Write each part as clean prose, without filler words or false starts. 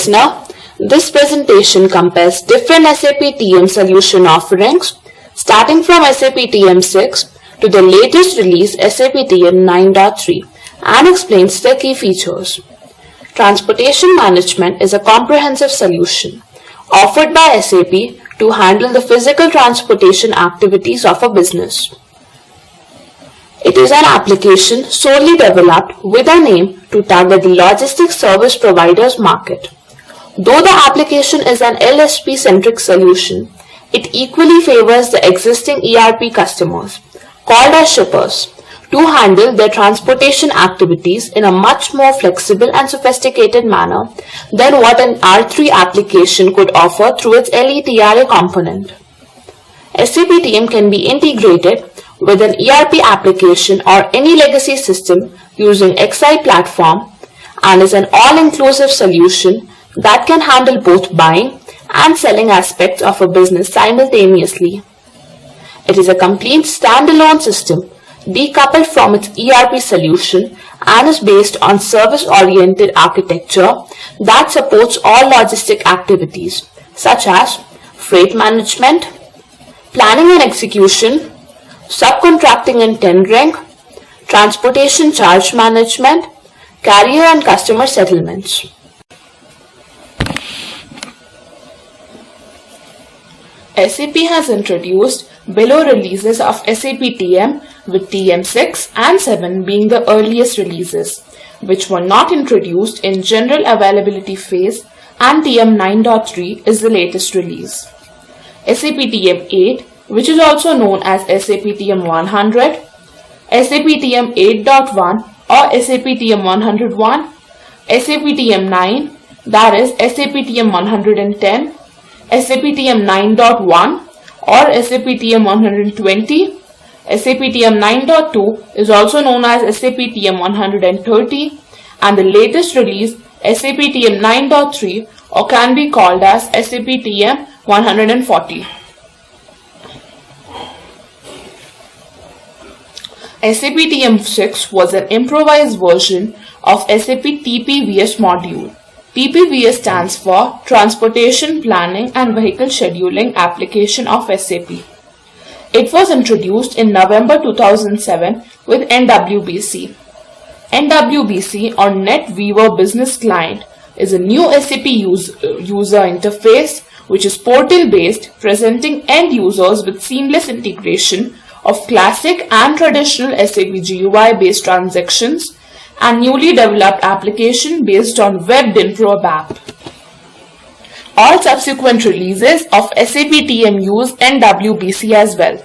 Now, this presentation compares different SAP TM solution offerings starting from SAP TM 6 to the latest release SAP TM 9.3 and explains their key features. Transportation management is a comprehensive solution offered by SAP to handle the physical transportation activities of a business. It is an application solely developed with an aim to target the logistics service providers market. Though the application is an LSP-centric solution, it equally favors the existing ERP customers, called as shippers, to handle their transportation activities in a much more flexible and sophisticated manner than what an R3 application could offer through its LETRA component. SAP TM can be integrated with an ERP application or any legacy system using XI platform and is an all-inclusive solution that can handle both buying and selling aspects of a business simultaneously. It is a complete standalone system decoupled from its ERP solution and is based on service-oriented architecture that supports all logistic activities such as freight management, planning and execution, subcontracting and tendering, transportation charge management, carrier and customer settlements. SAP has introduced below releases of SAP TM with TM 6 and 7 being the earliest releases, which were not introduced in general availability phase, and TM 9.3 is the latest release. SAP TM 8, which is also known as SAP TM 100, SAP TM 8.1 or SAP TM 101, SAP TM 9, that is SAP TM 110, SAP TM 9.1 or SAP TM 120, SAP TM 9.2 is also known as SAP TM 130, and the latest release SAP TM 9.3 or can be called as SAP TM 140. SAP TM 6 was an improvised version of SAP TPVS module. TPVS stands for Transportation Planning and Vehicle Scheduling Application of SAP. It was introduced in November 2007 with NWBC. NWBC or NetWeaver Business Client is a new SAP user interface which is portal-based, presenting end users with seamless integration of classic and traditional SAP GUI-based transactions and newly developed application based on Web.Dinpro app. All subsequent releases of SAP TM use NWBC as well.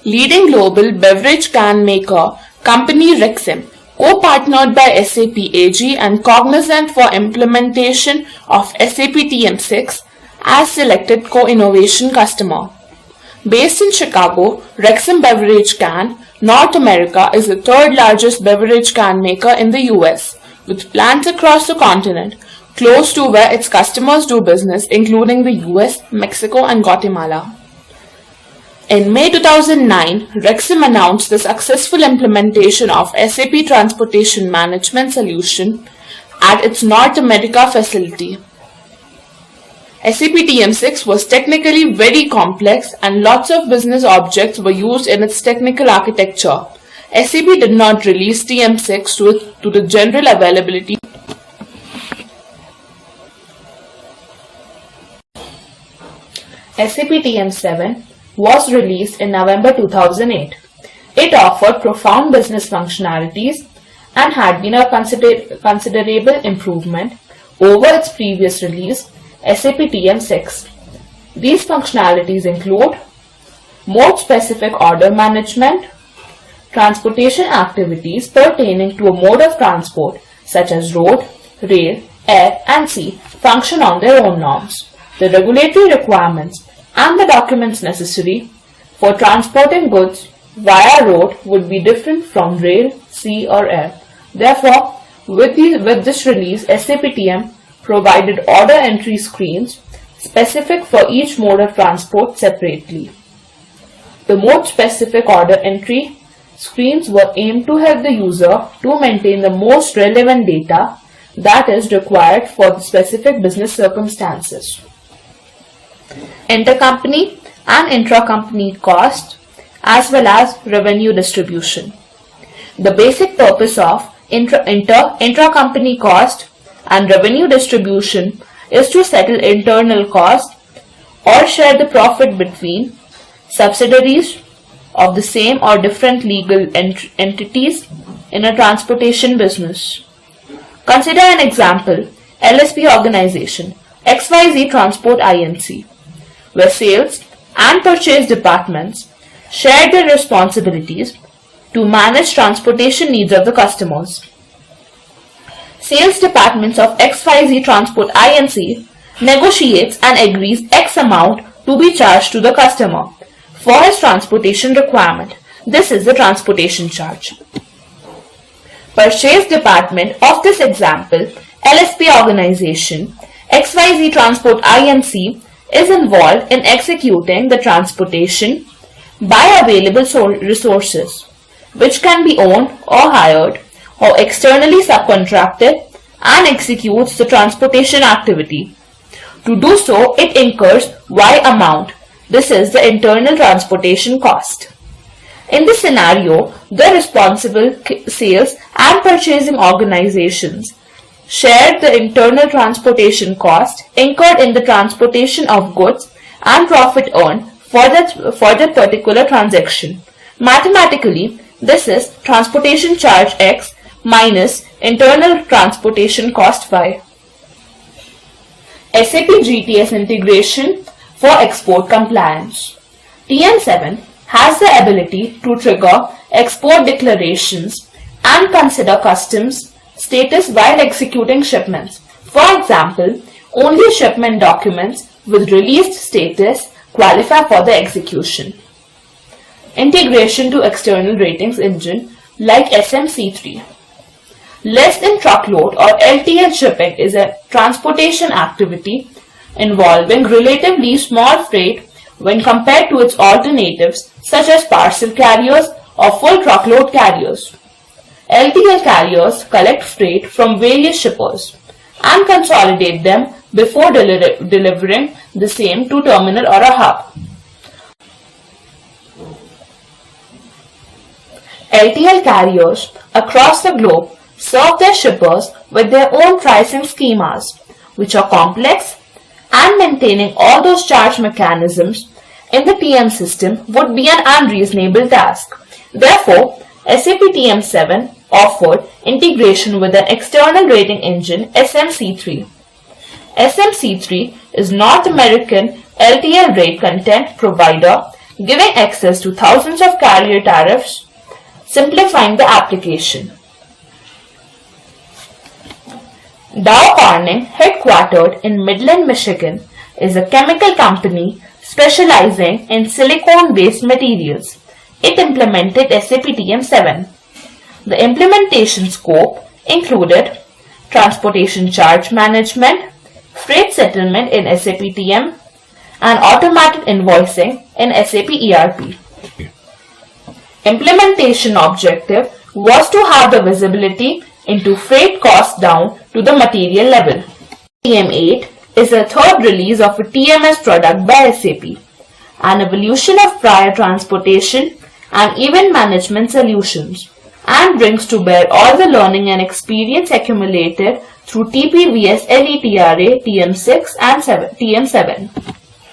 Leading global beverage can maker company Rexam, co-partnered by SAP AG and cognizant for implementation of SAP TM 6 as selected co-innovation customer. Based in Chicago, Rexam Beverage Can North America is the third largest beverage can maker in the US, with plants across the continent, close to where its customers do business, including the US, Mexico, and Guatemala. In May 2009, Rexam announced the successful implementation of SAP Transportation Management Solution at its North America facility. SAP TM 6 was technically very complex and lots of business objects were used in its technical architecture. SAP did not release TM 6 to the general availability. SAP TM 7 was released in November 2008. It offered profound business functionalities and had been a considerable improvement over its previous release, SAP TM 6. These functionalities include mode-specific order management, transportation activities pertaining to a mode of transport such as road, rail, air and sea function on their own norms. The regulatory requirements and the documents necessary for transporting goods via road would be different from rail, sea or air. Therefore, with this release, SAP TM provided order entry screens specific for each mode of transport separately. The mode-specific order entry screens were aimed to help the user to maintain the most relevant data that is required for the specific business circumstances. Intercompany and intra-company cost as well as revenue distribution. The basic purpose of intra-company cost and revenue distribution is to settle internal cost or share the profit between subsidiaries of the same or different legal entities in a transportation business. Consider an example, LSP organization, XYZ Transport Inc., where sales and purchase departments share their responsibilities to manage transportation needs of the customers. Sales departments of XYZ Transport Inc. negotiates and agrees X amount to be charged to the customer for his transportation requirement. This is the transportation charge. Purchase department of this example, LSP organization, XYZ Transport Inc. is involved in executing the transportation by available resources, which can be owned or hired or externally subcontracted, and executes the transportation activity. To do so, it incurs Y amount. This is the internal transportation cost. In this scenario, the responsible sales and purchasing organizations share the internal transportation cost incurred in the transportation of goods and profit earned for that particular transaction. Mathematically, this is transportation charge X minus internal transportation cost Y. SAP GTS integration for export compliance. TM7 has the ability to trigger export declarations and consider customs status while executing shipments. For example, only shipment documents with released status qualify for the execution. Integration to external ratings engine like SMC3. Less than truckload or LTL shipping is a transportation activity involving relatively small freight when compared to its alternatives such as parcel carriers or full truckload carriers. LTL carriers collect freight from various shippers and consolidate them before delivering the same to terminal or a hub. LTL carriers across the globe serve their shippers with their own pricing schemas, which are complex, and maintaining all those charge mechanisms in the TM system would be an unreasonable task. Therefore, SAP TM7 offered integration with an external rating engine SMC3. SMC3 is North American LTL rate content provider giving access to thousands of carrier tariffs, simplifying the application. Dow Corning, headquartered in Midland, Michigan, is a chemical company specializing in silicone-based materials. It implemented SAP TM7. The implementation scope included transportation charge management, freight settlement in SAP TM, and automated invoicing in SAP ERP. Implementation objective was to have the visibility into freight costs down to the material level. TM8 is a third release of a TMS product by SAP, an evolution of prior transportation and event management solutions, and brings to bear all the learning and experience accumulated through TPVS LETRA TM6 and TM7.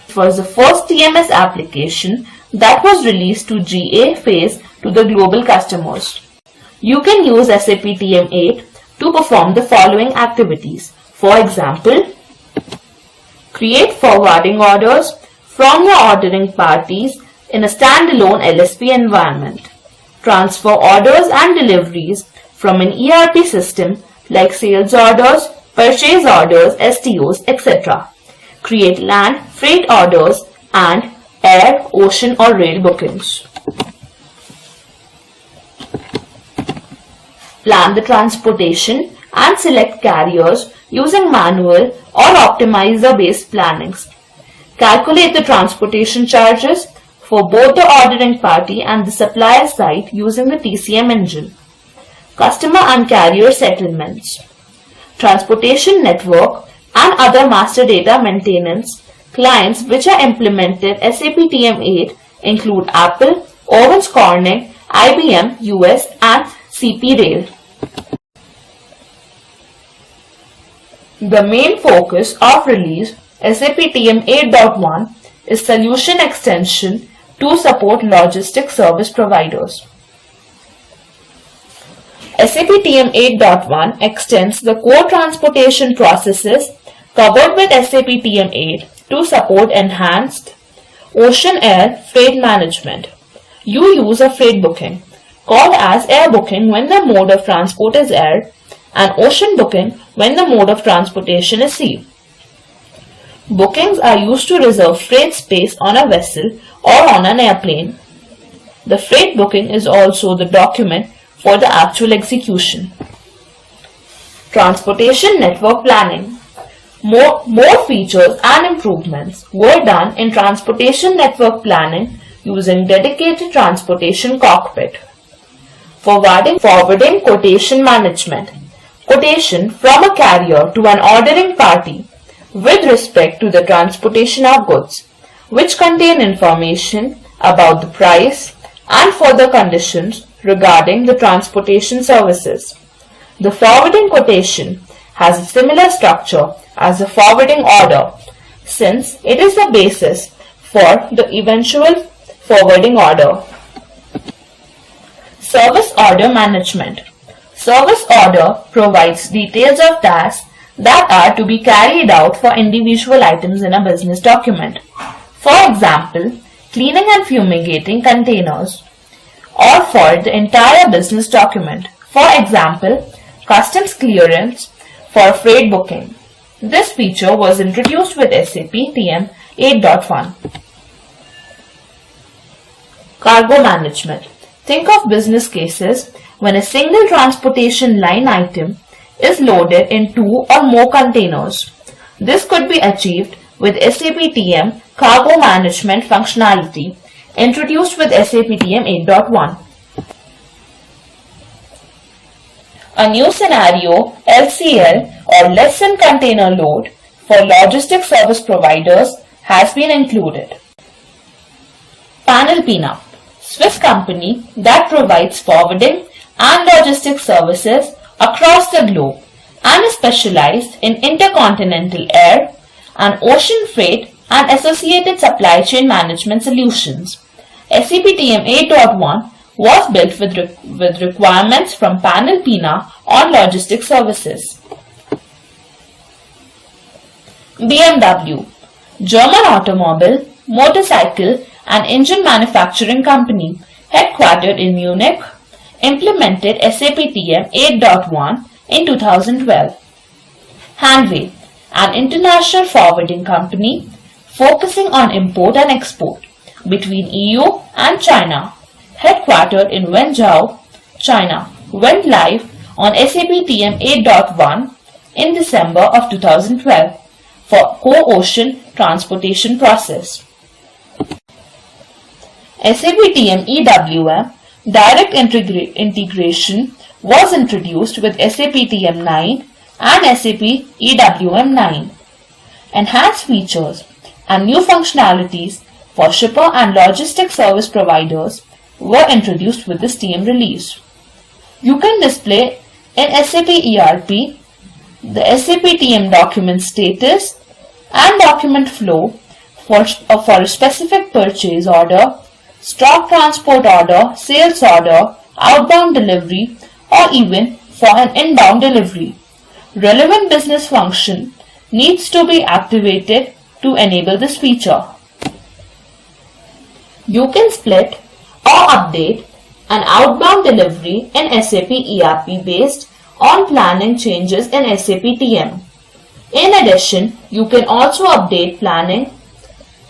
It was the first TMS application that was released to GA phase to the global customers. You can use SAP TM8 to perform the following activities. For example, create forwarding orders from your ordering parties in a standalone LSP environment. Transfer orders and deliveries from an ERP system like sales orders, purchase orders, STOs, etc. Create land, freight orders and air, ocean or rail bookings. Plan the transportation and select carriers using manual or optimizer-based plannings. Calculate the transportation charges for both the ordering party and the supplier side using the TCM engine. Customer and carrier settlements. transportation network, and other master data maintenance clients which are implemented SAP TM8 include Apple, Owens Corning, IBM US, and CP Rail. The main focus of release SAP TM 8.1 is solution extension to support logistic service providers. SAP TM 8.1 extends the core transportation processes covered with SAP TM 8 to support enhanced ocean-air freight management. You use a freight booking called as air booking when the mode of transport is air and ocean booking when the mode of transportation is sea. Bookings are used to reserve freight space on a vessel or on an airplane. The freight booking is also the document for the actual execution. Transportation network planning. More features and improvements were done in transportation network planning using dedicated transportation cockpit. Forwarding quotation management. Quotation from a carrier to an ordering party with respect to the transportation of goods, which contain information about the price and further conditions regarding the transportation services. The forwarding quotation has a similar structure as the forwarding order, since it is the basis for the eventual forwarding order. Service order management. Service order provides details of tasks that are to be carried out for individual items in a business document. For example, cleaning and fumigating containers, or for the entire business document. For example, customs clearance for freight booking. This feature was introduced with SAP TM 8.1. Cargo management. Think of business cases when a single transportation line item is loaded in 2 or more containers. This could be achieved with SAP TM Cargo Management functionality introduced with SAP TM 8.1. A new scenario, LCL or less than container load for logistic service providers has been included. Panalpina, Swiss company that provides forwarding and logistic services across the globe and is specialized in intercontinental air and ocean freight and associated supply chain management solutions. SAP TM 8.1 was built with requirements from Panalpina on logistic services. BMW, German automobile, motorcycle and engine manufacturing company headquartered in Munich, implemented SAP TM 8.1 in 2012. Handway, an international forwarding company focusing on import and export between EU and China, headquartered in Wenzhou, China, went live on SAP TM 8.1 in December of 2012 for co-ocean transportation process. SAP TM EWM Direct Integration was introduced with SAP TM 9 and SAP EWM 9. Enhanced features and new functionalities for shipper and logistic service providers were introduced with this TM release. You can display in SAP ERP the SAP TM document status and document flow for a specific purchase order, stock transport order, sales order, outbound delivery, or even for an inbound delivery. Relevant business function needs to be activated to enable this feature. You can split or update an outbound delivery in SAP ERP based on planning changes in SAP TM. In addition, you can also update planning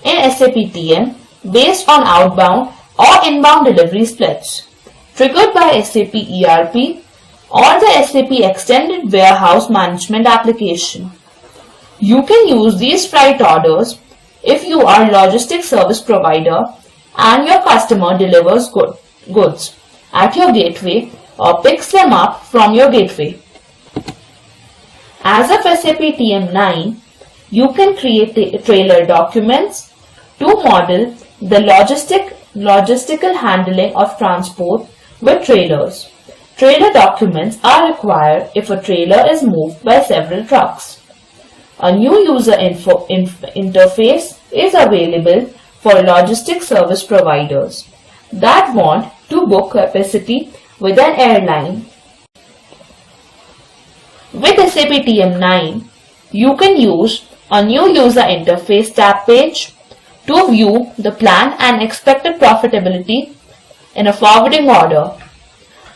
in SAP TM based on outbound or inbound delivery splits triggered by SAP ERP or the SAP Extended Warehouse Management application. You can use these freight orders if you are a logistics service provider and your customer delivers goods at your gateway or picks them up from your gateway. As of SAP TM9, you can create the trailer documents to model the logistical handling of transport with trailers. Trailer documents are required if a trailer is moved by several trucks. A new user interface is available for logistic service providers that want to book capacity with an airline. With SAP TM9, you can use a new user interface tab page to view the planned and expected profitability in a forwarding order.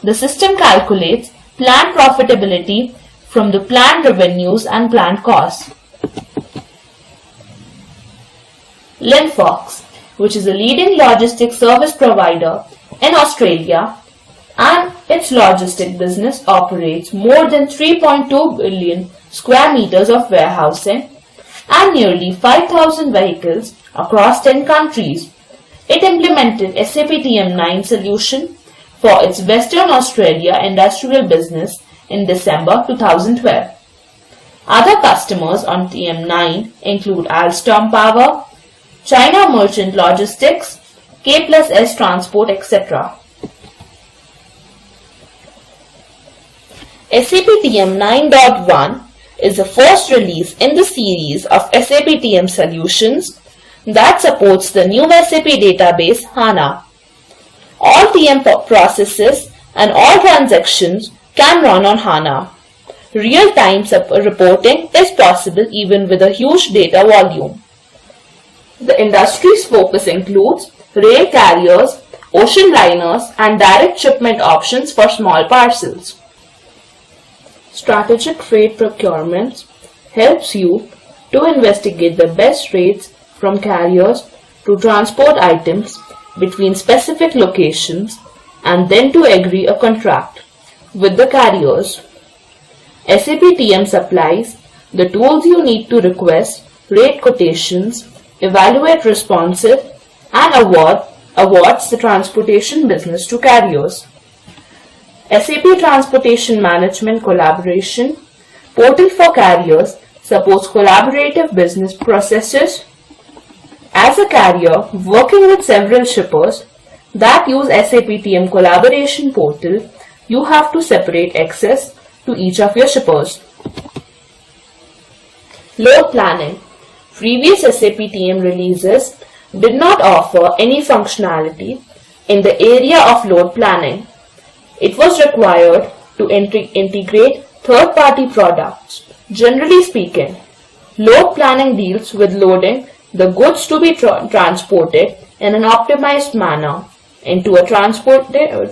The system calculates planned profitability from the planned revenues and planned costs. Linfox, which is a leading logistics service provider in Australia, and its logistic business operates more than 3.2 billion square meters of warehousing and nearly 5,000 vehicles across 10 countries. It implemented SAP TM9 solution for its Western Australia industrial business in December 2012. Other customers on TM9 include Alstom Power, China Merchant Logistics, K+S Transport, etc. SAP TM 9.1 is the first release in the series of SAP TM solutions that supports the new SAP database HANA. All TM processes and all transactions can run on HANA. Real-time reporting is possible even with a huge data volume. The industry's focus includes rail carriers, ocean liners, and direct shipment options for small parcels. Strategic freight procurement helps you to investigate the best rates from carriers to transport items between specific locations and then to agree a contract with the carriers. SAP TM supplies the tools you need to request rate quotations, evaluate responsive, and awards the transportation business to carriers. SAP Transportation Management Collaboration Portal for Carriers supports collaborative business processes. As a carrier working with several shippers that use SAP TM Collaboration Portal, you have to separate access to each of your shippers. Load planning. Previous SAP TM releases did not offer any functionality in the area of load planning. It was required to integrate third-party products. Generally speaking, load planning deals with loading the goods to be transported in an optimized manner into a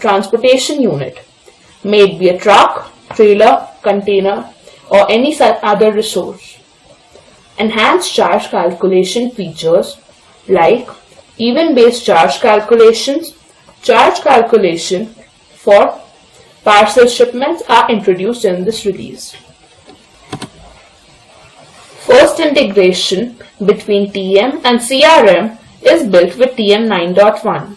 transportation unit, may it be a truck, trailer, container, or any other resource. Enhanced charge calculation features like event-based charge calculation for parcel shipments are introduced in this release. First integration between TM and CRM is built with TM 9.1.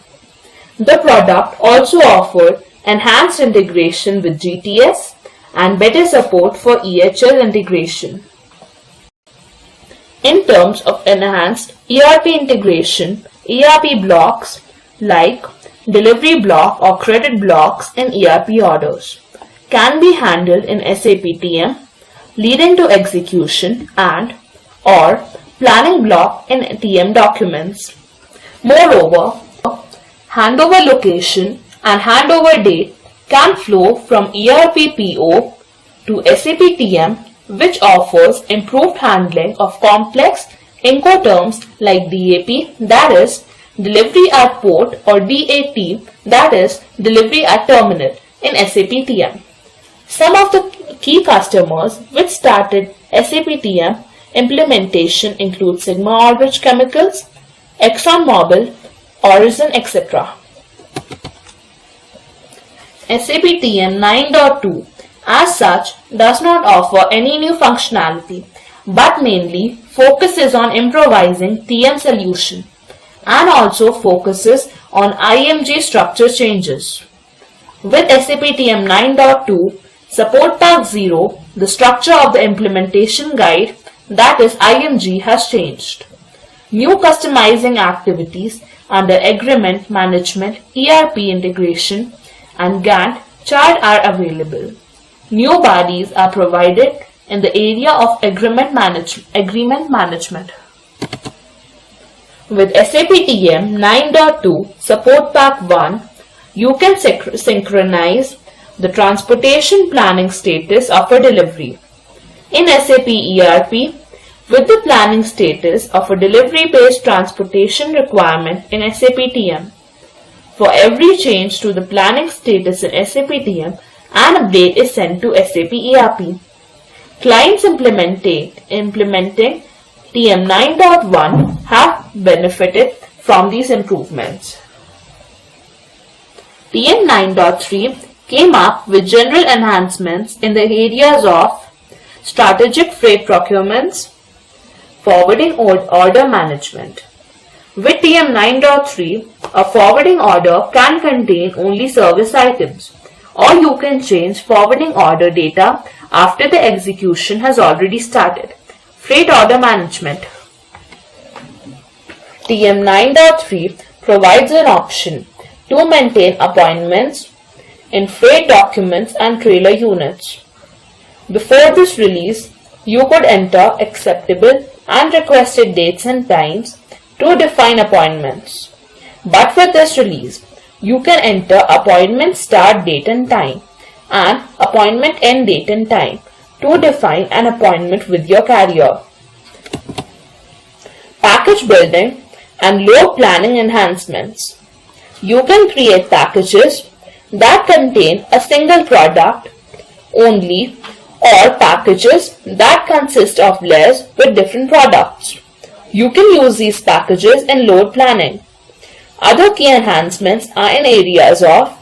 The product also offered enhanced integration with GTS and better support for EHL integration. In terms of enhanced ERP integration, ERP blocks like delivery block or credit blocks in ERP orders can be handled in SAP TM, leading to execution and or planning block in TM documents. Moreover, handover location and handover date can flow from ERP PO to SAP TM, which offers improved handling of complex Incoterms like DAP, that is Delivery at Port, or DAT, that is Delivery at Terminal in SAP TM. Some of the key customers which started SAP TM implementation include Sigma Aldrich Chemicals, ExxonMobil, Horizon, etc. SAP TM 9.2 as such does not offer any new functionality but mainly focuses on improvising TM solution and also focuses on IMG structure changes. With SAP TM 9.2, Support Pack 0 The structure of the implementation guide, that is IMG, has changed. New customizing activities under Agreement Management, ERP Integration, and Gantt chart are available. New bodies are provided in the area of agreement management. With SAP TM 9.2 Support Pack 1, you can synchronize the transportation planning status of a delivery. In SAP ERP, with the planning status of a delivery-based transportation requirement in SAP TM. For every change to the planning status in SAP TM, an update is sent to SAP ERP. Clients implementing TM 9.1 have benefited from these improvements. TM 9.3 came up with general enhancements in the areas of strategic freight procurements, forwarding order management. With TM 9.3, a forwarding order can contain only service items, or you can change forwarding order data after the execution has already started. Freight order management. TM 9.3 provides an option to maintain appointments in freight documents and trailer units. Before this release, you could enter acceptable and requested dates and times to define appointments. But with this release, you can enter appointment start date and time and appointment end date and time to define an appointment with your carrier. Package building and load planning enhancements. You can create packages that contain a single product only or packages that consist of layers with different products. You can use these packages in load planning. Other key enhancements are in areas of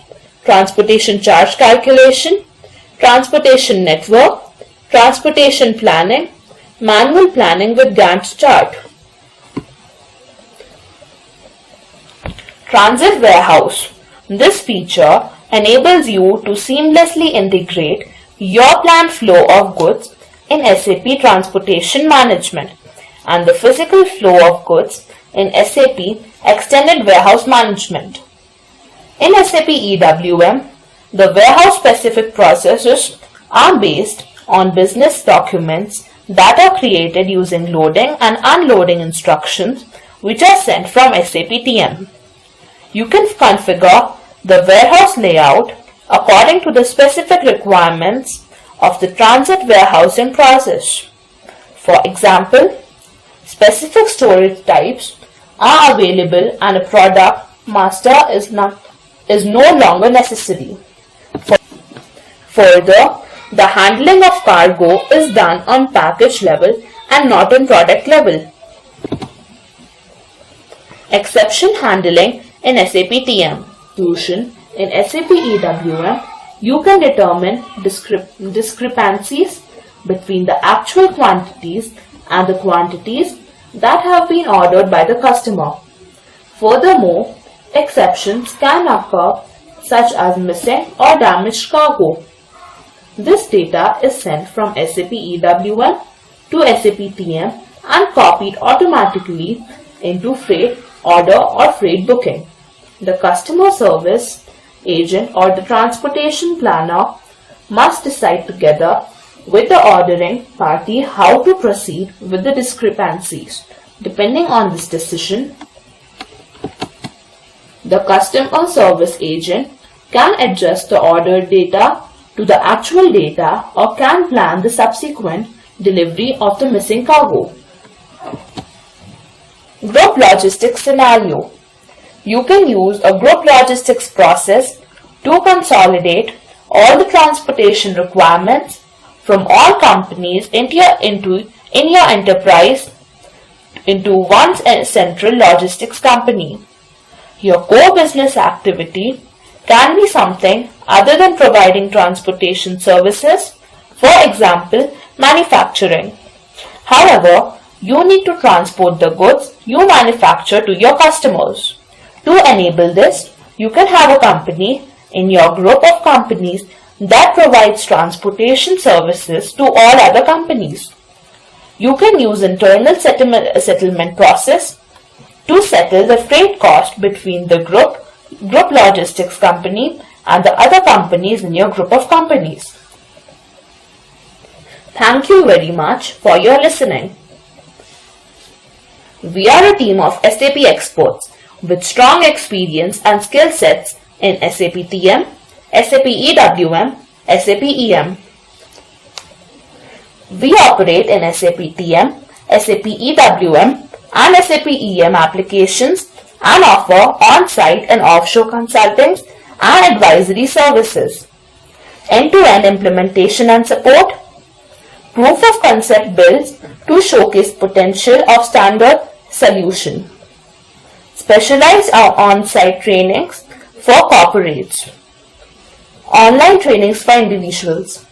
transportation charge calculation, transportation network, transportation planning, manual planning with Gantt chart. Transit warehouse. This feature enables you to seamlessly integrate your planned flow of goods in SAP Transportation Management and the physical flow of goods in SAP Extended Warehouse Management. In SAP EWM, the warehouse-specific processes are based on business documents that are created using loading and unloading instructions which are sent from SAP TM. You can configure the warehouse layout according to the specific requirements of the transit warehousing process. For example, specific storage types are available and a product master is no longer necessary. Further, the handling of cargo is done on package level and not on product level. Exception handling in SAP TM. In SAP EWM, you can determine discrepancies between the actual quantities and the quantities that have been ordered by the customer. Furthermore, exceptions can occur such as missing or damaged cargo. This data is sent from SAP EWM to SAP TM and copied automatically into freight order or freight booking. The customer service agent or the transportation planner must decide together with the ordering party how to proceed with the discrepancies. Depending on this decision, the customer service agent can adjust the ordered data to the actual data or can plan the subsequent delivery of the missing cargo. Group logistics scenario. You can use a group logistics process to consolidate all the transportation requirements from all companies in your enterprise into one central logistics company. Your core business activity can be something other than providing transportation services, for example, manufacturing. However, you need to transport the goods you manufacture to your customers. To enable this, you can have a company in your group of companies that provides transportation services to all other companies. You can use internal settlement process to settle the freight cost between the group logistics company and the other companies in your group of companies. Thank you very much for your listening. We are a team of SAP experts with strong experience and skill sets in SAP TM, SAP EWM, SAP EM. We operate in SAP TM, SAP EWM and SAP EM applications and offer on-site and offshore consulting and advisory services, end-to-end implementation and support, proof of concept builds to showcase potential of standard solution, specialized on-site trainings for corporates, online trainings for individuals.